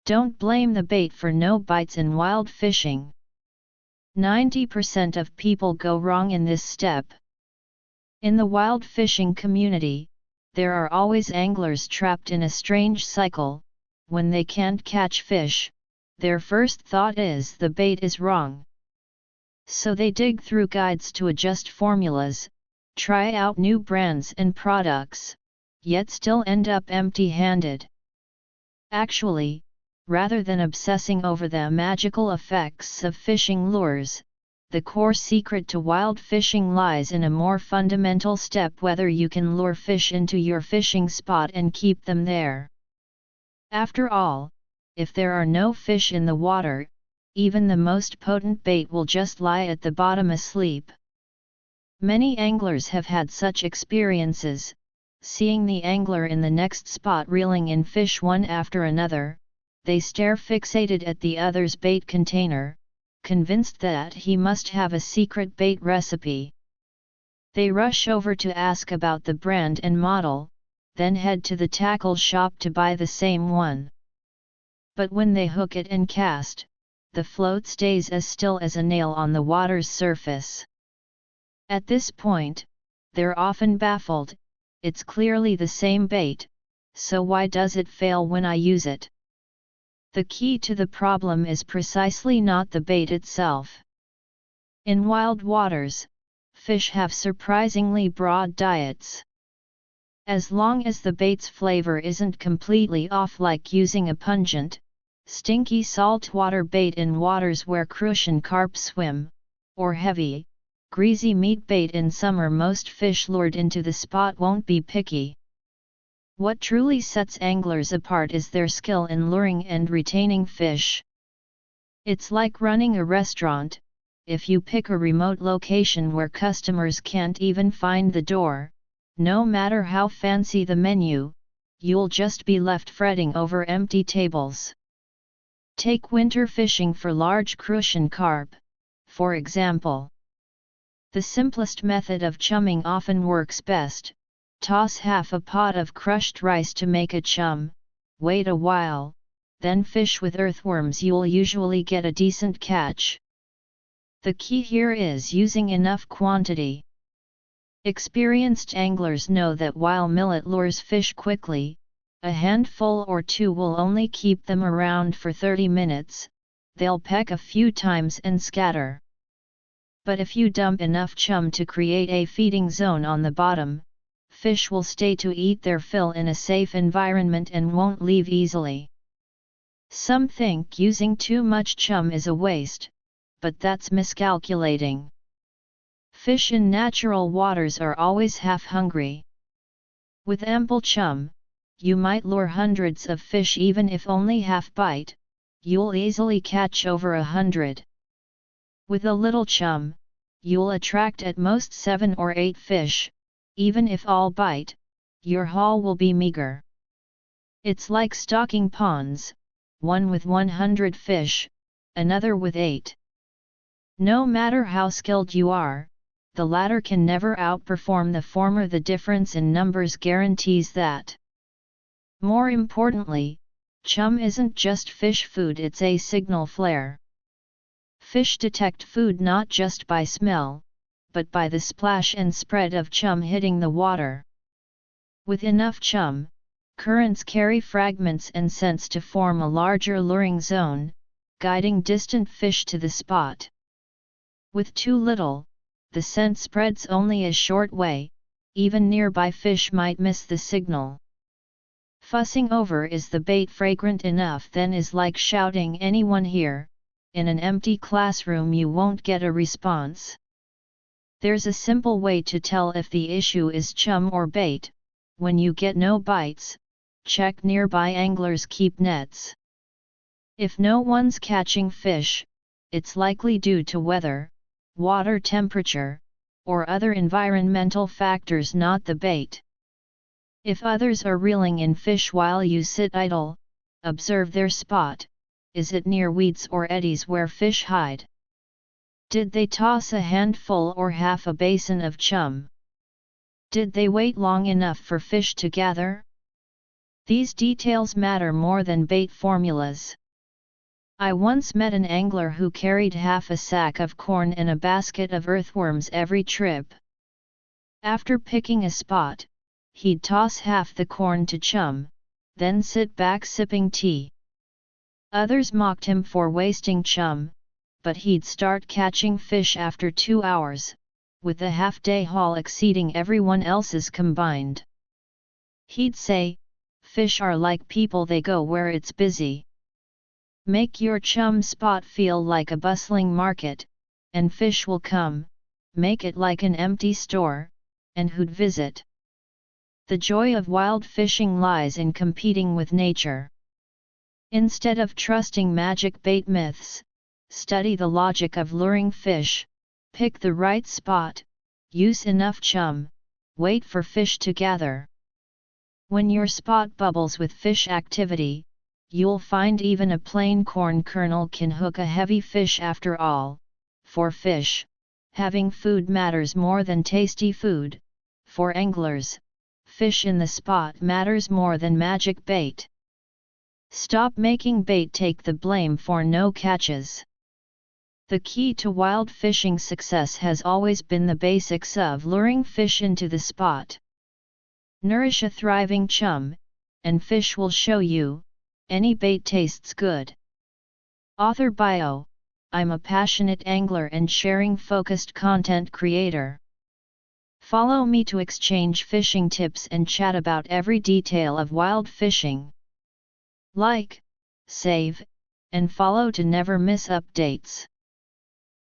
Don't blame the bait for no bites in wild fishing. 90% of people go wrong in this step. In the wild fishing community, there are always anglers trapped in a strange cycle. When they can't catch fish, their first thought is the bait is wrong. So they dig through guides to adjust formulas, try out new brands and products, yet still end up empty-handed. Actually, rather than obsessing over the magical effects of fishing lures, the core secret to wild fishing lies in a more fundamental step: whether you can lure fish into your fishing spot and keep them there. After all, if there are no fish in the water, even the most potent bait will just lie at the bottom asleep. Many anglers have had such experiences, seeing the angler in the next spot reeling in fish one after another. They stare fixated at the other's bait container, convinced that he must have a secret bait recipe. They rush over to ask about the brand and model, then head to the tackle shop to buy the same one. But when they hook it and cast, the float stays as still as a nail on the water's surface. At this point, they're often baffled. It's clearly the same bait, so why does it fail when I use it? The key to the problem is precisely not the bait itself. In wild waters, fish have surprisingly broad diets. As long as the bait's flavor isn't completely off, like using a pungent, stinky saltwater bait in waters where crucian carp swim, or heavy, greasy meat bait in summer, most fish lured into the spot won't be picky. What truly sets anglers apart is their skill in luring and retaining fish. It's like running a restaurant. If you pick a remote location where customers can't even find the door, no matter how fancy the menu, you'll just be left fretting over empty tables. Take winter fishing for large crucian carp, for example. The simplest method of chumming often works best. Toss half a pot of crushed rice to make a chum, wait a while, then fish with earthworms. You'll usually get a decent catch. The key here is using enough quantity. Experienced anglers know that while millet lures fish quickly, a handful or two will only keep them around for 30 minutes, they'll peck a few times and scatter. But if you dump enough chum to create a feeding zone on the bottom, fish will stay to eat their fill in a safe environment and won't leave easily. Some think using too much chum is a waste, but that's miscalculating. Fish in natural waters are always half hungry. With ample chum, you might lure hundreds of fish. Even if only half bite, you'll easily catch over 100. With a little chum, you'll attract at most 7 or 8 fish. Even if all bite, your haul will be meager. It's like stocking ponds, one with 100 fish, another with 8. No matter how skilled you are, the latter can never outperform the former. The difference in numbers guarantees that. More importantly, chum isn't just fish food, it's a signal flare. Fish detect food not just by smell, but by the splash and spread of chum hitting the water. With enough chum, currents carry fragments and scents to form a larger luring zone, guiding distant fish to the spot. With too little, the scent spreads only a short way, even nearby fish might miss the signal. Fussing over is the bait fragrant enough then is like shouting anyone here. In an empty classroom you won't get a response. There's a simple way to tell if the issue is chum or bait. When you get no bites, check nearby anglers' keep nets. If no one's catching fish, it's likely due to weather, water temperature, or other environmental factors, not the bait. If others are reeling in fish while you sit idle, observe their spot. Is it near weeds or eddies where fish hide? Did they toss a handful or half a basin of chum? Did they wait long enough for fish to gather? These details matter more than bait formulas. I once met an angler who carried half a sack of corn and a basket of earthworms every trip. After picking a spot, he'd toss half the corn to chum, then sit back sipping tea. Others mocked him for wasting chum, but he'd start catching fish after 2 hours, with the half-day haul exceeding everyone else's combined. He'd say, "Fish are like people, they go where it's busy. Make your chum spot feel like a bustling market, and fish will come. Make it like an empty store, and who'd visit?" The joy of wild fishing lies in competing with nature. Instead of trusting magic bait myths, study the logic of luring fish, pick the right spot, use enough chum, wait for fish to gather. When your spot bubbles with fish activity, you'll find even a plain corn kernel can hook a heavy fish after all. For fish, having food matters more than tasty food. For anglers, fish in the spot matters more than magic bait. Stop making bait take the blame for no catches. The key to wild fishing success has always been the basics of luring fish into the spot. Nourish a thriving chum, and fish will show you. Any bait tastes good. Author bio: I'm a passionate angler and sharing focused content creator. Follow me to exchange fishing tips and chat about every detail of wild fishing. Like, save, and follow to never miss updates.